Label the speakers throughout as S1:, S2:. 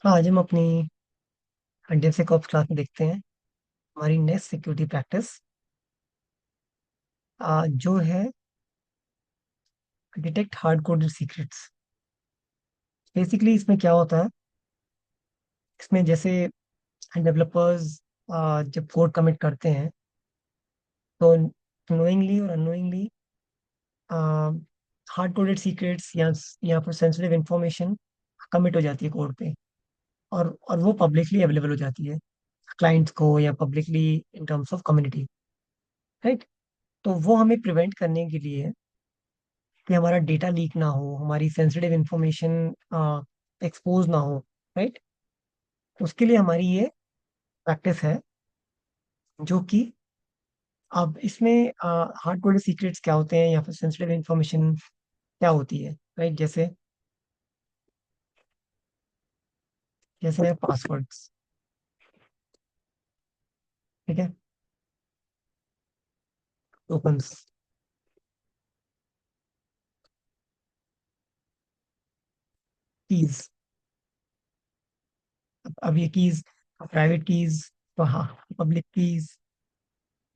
S1: हाँ, आज हम अपनी इंडियन से कॉप्स क्लास में देखते हैं हमारी नेक्स्ट सिक्योरिटी प्रैक्टिस जो है detect hard coded secrets. Basically इसमें क्या होता है, इसमें जैसे डेवलपर्स जब कोड कमिट करते हैं तो नोइंगली और अननोइंगली हार्ड कोडेड सीक्रेट्स या फिर सेंसिटिव इंफॉर्मेशन कमिट हो जाती है कोड पे, और वो पब्लिकली अवेलेबल हो जाती है क्लाइंट्स को या publicly in terms of community, right. तो वो हमें प्रिवेंट करने के लिए कि हमारा डेटा लीक ना हो, हमारी सेंसिटिव इंफॉर्मेशन एक्सपोज ना हो, राइट। उसके लिए हमारी ये प्रैक्टिस है, जो कि अब इसमें हार्ड कोडेड सीक्रेट्स क्या होते हैं या फिर सेंसिटिव इंफॉर्मेशन क्या होती है, राइट। जैसे जैसे है पासवर्ड्स, ठीक है, टोकन्स, कीज। अब ये कीज प्राइवेट कीज, तो हाँ, पब्लिक कीज,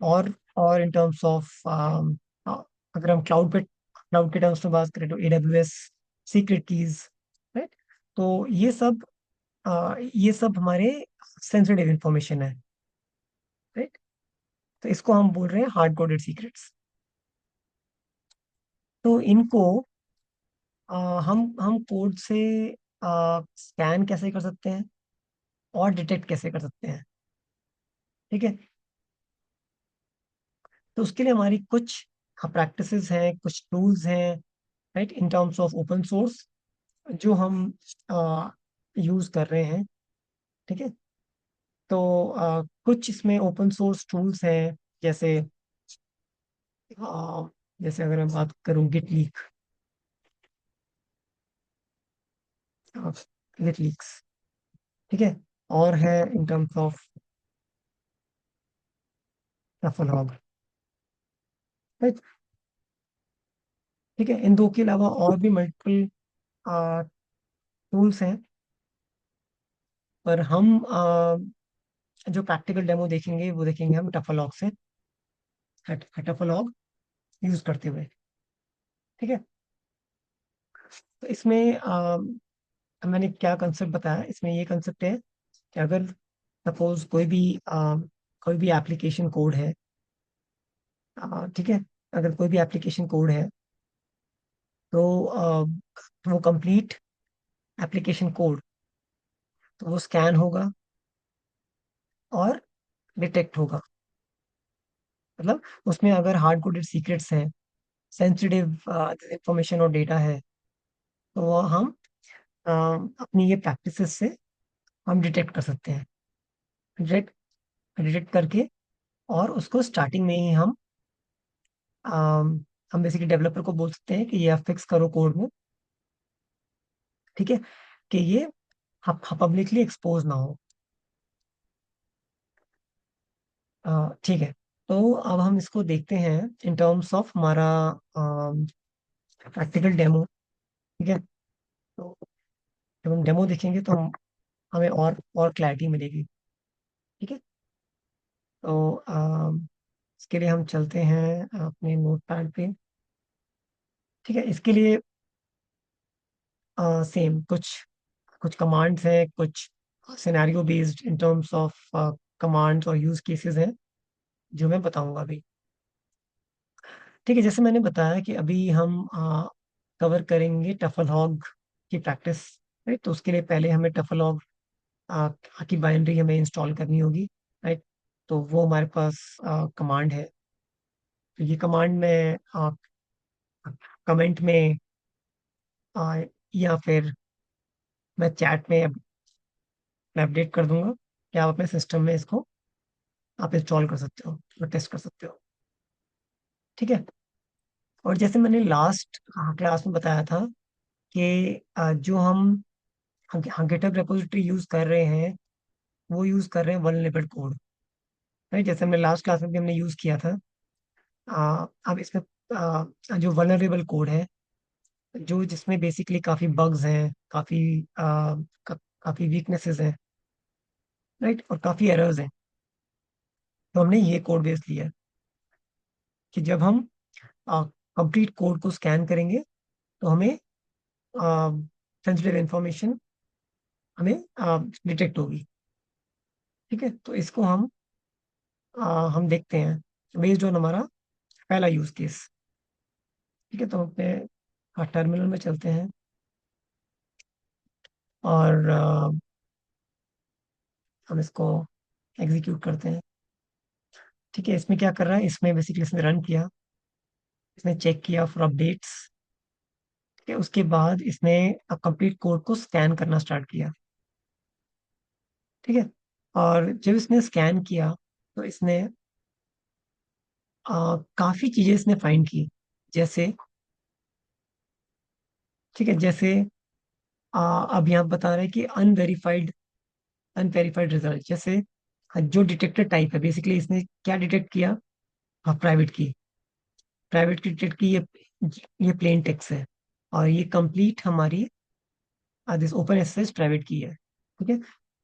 S1: और इन टर्म्स ऑफ अगर हम क्लाउड के टर्म्स में बात करें तो AWS सीक्रेट कीज, राइट। तो ये सब हमारे सेंसिटिव इंफॉर्मेशन है, राइट। तो इसको हम बोल रहे हैं हार्ड कोडेड सीक्रेट्स। तो इनको हम कोड से स्कैन कैसे कर सकते हैं और डिटेक्ट कैसे कर सकते हैं, ठीक है। तो उसके लिए हमारी कुछ प्रैक्टिसेस हैं, कुछ टूल्स हैं, right, in terms of open source, जो हम यूज कर रहे हैं, ठीक है। तो कुछ इसमें ओपन सोर्स टूल्स हैं, जैसे जैसे अगर मैं बात करूं गिट लीक, गिट लीक्स, ठीक है, और है in terms of raffle, right, ठीक है। इन दो के अलावा और भी मल्टीपल टूल्स हैं, पर हम जो प्रैक्टिकल डेमो देखेंगे वो देखेंगे हम टफलॉग से, टफलॉग यूज करते हुए, ठीक है। तो इसमें मैंने क्या कंसेप्ट बताया, इसमें ये कंसेप्ट है कि अगर सपोज कोई भी एप्लीकेशन कोड है, ठीक है, अगर कोई भी एप्लीकेशन कोड है तो वो कंप्लीट एप्लीकेशन कोड, तो वो स्कैन होगा और डिटेक्ट होगा। मतलब उसमें अगर हार्ड कोडेड सीक्रेट्स हैं, सेंसिटिव इंफॉर्मेशन और डेटा है, तो वो हम अ, अपनी ये प्रैक्टिसेस से हम डिटेक्ट कर सकते हैं, डिटेक्ट डिटेक्ट करके, और उसको स्टार्टिंग में ही हम बेसिकली डेवलपर को बोल सकते हैं कि ये आप फिक्स करो कोड में, ठीक है, कि ये पब्लिकली एक्सपोज ना हो। ठीक है। तो अब हम इसको देखते हैं इन टर्म्स ऑफ हमारा प्रैक्टिकल डेमो, ठीक है। तो जब हम डेमो देखेंगे तो हमें और क्लैरिटी मिलेगी, ठीक है। तो इसके लिए हम चलते हैं अपने नोट पैड पे, ठीक है। इसके लिए सेम कुछ कुछ कमांड्स हैं, कुछ scenario based in terms of commands और यूज केसेस हैं, जो मैं बताऊंगा अभी, ठीक है। जैसे मैंने बताया कि अभी हम कवर करेंगे टफल हॉग की प्रैक्टिस, राइट। तो उसके लिए पहले हमें टफल हॉग की बाइनरी हमें इंस्टॉल करनी होगी, राइट। तो वो हमारे पास कमांड है। तो ये कमांड मैं कमेंट में आ, या फिर मैं चैट में मैं अपडेट कर दूंगा कि आप अपने सिस्टम में इसको आप इंस्टॉल कर सकते हो और टेस्ट कर सकते हो, ठीक है। और जैसे मैंने लास्ट क्लास में बताया था कि जो हम गिटहब रेपोजिटरी यूज कर रहे हैं, वो यूज कर रहे हैं वल्नरेबल कोड, राइट। जैसे हमने लास्ट क्लास में भी हमने यूज किया था। अब इसमें जो वल्नरेबल कोड है, जो जिसमें बेसिकली काफी बग्स हैं, काफी काफी वीकनेसेस हैं, राइट, और काफी एरर्स हैं। तो हमने ये कोड बेस लिया है कि जब हम कंप्लीट कोड को स्कैन करेंगे तो हमें सेंसिटिव इंफॉर्मेशन हमें डिटेक्ट होगी। ठीक है, तो इसको हम देखते हैं बेस्ड ऑन हमारा पहला यूज केस। ठीक है, तो अपने टर्मिनल में चलते हैं और हम इसको एग्जीक्यूट करते हैं। ठीक है, इसमें क्या कर रहा है, इसमें बेसिकली इसने रन किया, इसने चेक किया फॉर अपडेट्स। ठीक है, उसके बाद इसने कंप्लीट कोड को स्कैन करना स्टार्ट किया। ठीक है, और जब इसने स्कैन किया तो इसने काफी चीजें इसने फाइंड की। जैसे, ठीक है, जैसे अब यहाँ बता रहे हैं कि अनवेरीफाइड अनवेरीफाइड रिजल्ट। जैसे जो डिटेक्टर टाइप है, बेसिकली इसने क्या डिटेक्ट किया, प्राइवेट की। प्राइवेट की डिटेक्ट की, ये प्लेन टेक्स्ट है, और ये कंप्लीट हमारी दिस ओपन एसएसएल प्राइवेट की है। ठीक है,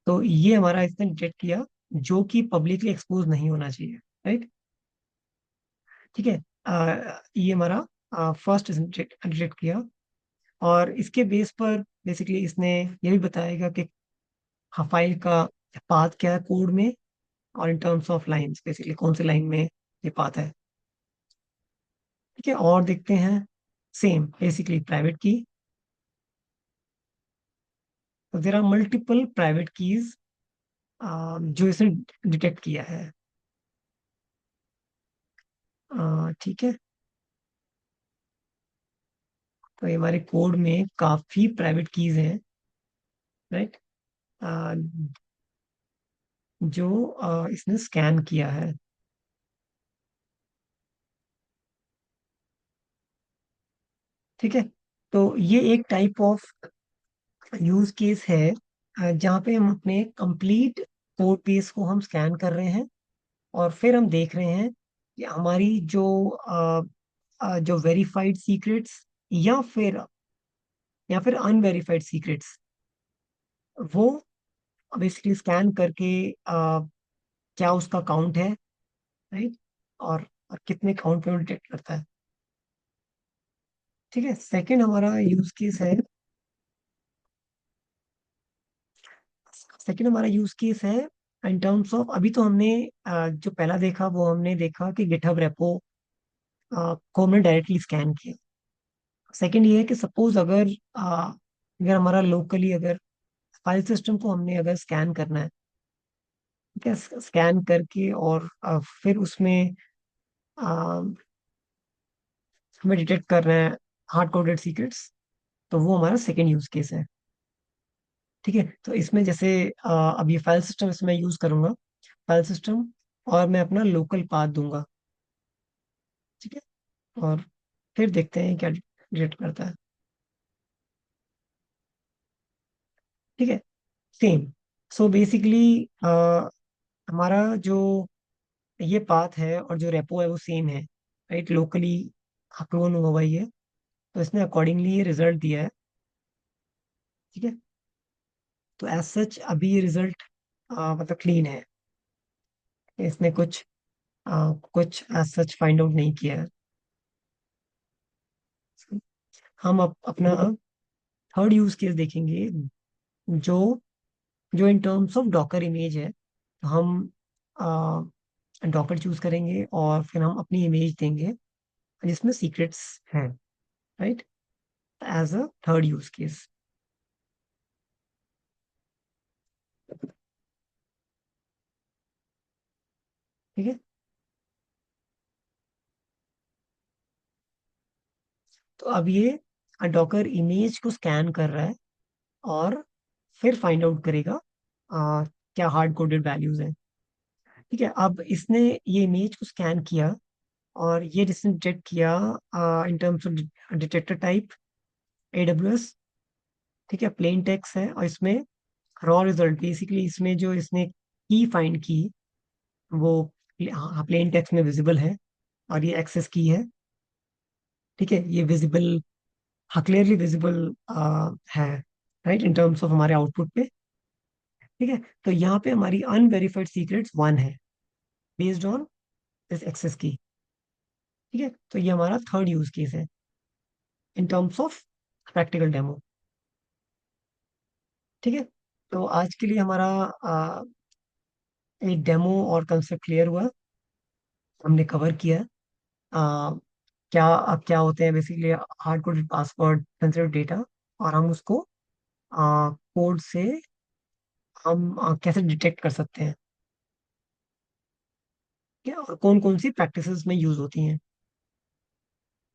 S1: तो ये हमारा इसने डिटेक्ट किया, जो कि पब्लिकली एक्सपोज नहीं होना चाहिए, राइट। ठीक है, ये हमारा फर्स्ट डिटेक्ट किया, और इसके बेस पर बेसिकली इसने ये भी बताएगा कि हाँ, फाइल का पाथ क्या है कोड में, और इन टर्म्स ऑफ लाइंस बेसिकली कौन सी लाइन में ये पाथ है। ठीक है, और देखते हैं सेम बेसिकली प्राइवेट की। तो there are multiple private keys जो इसने डिटेक्ट किया है। ठीक है, तो ये हमारे कोड में काफी प्राइवेट कीज हैं, राइट, जो इसने स्कैन किया है। ठीक है, तो ये एक टाइप ऑफ यूज केस है जहाँ पे हम अपने कंप्लीट कोड बेस को हम स्कैन कर रहे हैं, और फिर हम देख रहे हैं कि हमारी जो वेरीफाइड सीक्रेट्स या फिर अनवेरीफाइड सीक्रेट्स, वो बेसिकली स्कैन करके क्या उसका काउंट है, राइट, और कितने काउंट पे वो डिटेक्ट करता है। ठीक है, सेकंड हमारा यूज केस है। सेकंड हमारा यूज केस है इन टर्म्स ऑफ, अभी तो हमने जो पहला देखा वो हमने देखा कि गिटहब रेपो को हमने डायरेक्टली स्कैन किया। सेकंड ये है कि सपोज अगर हमारा लोकली अगर फाइल सिस्टम को हमने अगर स्कैन करना है, ठीक है, स्कैन करके और फिर उसमें आ, हमें डिटेक्ट करना है हार्ड कोडेड सीक्रेट्स, तो वो हमारा सेकंड यूज केस है। ठीक है, तो इसमें जैसे अब ये फाइल सिस्टम इसमें यूज करूंगा, फाइल सिस्टम, और मैं अपना लोकल पाथ दूंगा। ठीक है, और फिर देखते हैं क्या डिटेक्ट करता है। ठीक है, सेम। सो बेसिकली हमारा जो ये पाथ है और जो रेपो है वो सेम है, राइट, लोकली क्लोन हुआ हुआ ही है, तो इसने अकॉर्डिंगली ये रिजल्ट दिया है। ठीक है, तो एज सच अभी ये रिजल्ट मतलब क्लीन है, इसने कुछ एज सच फाइंड आउट नहीं किया है। हम अपना थर्ड यूज केस देखेंगे, जो जो इन टर्म्स ऑफ डॉकर इमेज है। तो हम डॉकर चूज करेंगे और फिर हम अपनी इमेज देंगे जिसमें सीक्रेट्स हैं, right, as a third use case. ठीक है, तो अब ये डॉकर इमेज को स्कैन कर रहा है, और फिर फाइंड आउट करेगा क्या हार्ड कोडेड वैल्यूज हैं। ठीक है, अब इसने ये इमेज को स्कैन किया, और ये जिसने डिटेक्ट किया इन terms of detector type AWS। ठीक है, प्लेन टेक्स्ट है, और इसमें रॉ रिजल्ट बेसिकली इसमें जो इसने की फाइंड की, वो प्लेन टेक्स्ट में विजिबल है, और ये एक्सेस की है। ठीक है, ये विजिबल, हाँ, क्लियरली विजिबल है, राइट, इन टर्म्स ऑफ हमारे आउटपुट पे। ठीक है, तो यहाँ पे हमारी अनवेरिफाइड सीक्रेट्स 1 है, बेस्ड ऑन दिस एक्सेस की। ठीक है, तो ये हमारा थर्ड यूज केस है in terms of practical demo. ठीक है, तो आज के लिए हमारा एक डेमो और कंसेप्ट क्लियर हुआ, हमने कवर किया है। आ, क्या अब क्या होते हैं basically hard coded password sensitive data, और हम उसको कोड से हम कैसे डिटेक्ट कर सकते हैं, क्या और कौन कौन सी प्रैक्टिसेस में यूज होती हैं।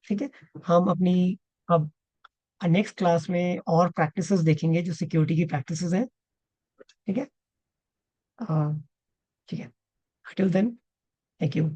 S1: ठीक है, हम अपनी अब नेक्स्ट क्लास में और प्रैक्टिसेस देखेंगे जो सिक्योरिटी की प्रैक्टिसेस हैं। ठीक है, अ, ठीक है, टिल देन, थैंक यू।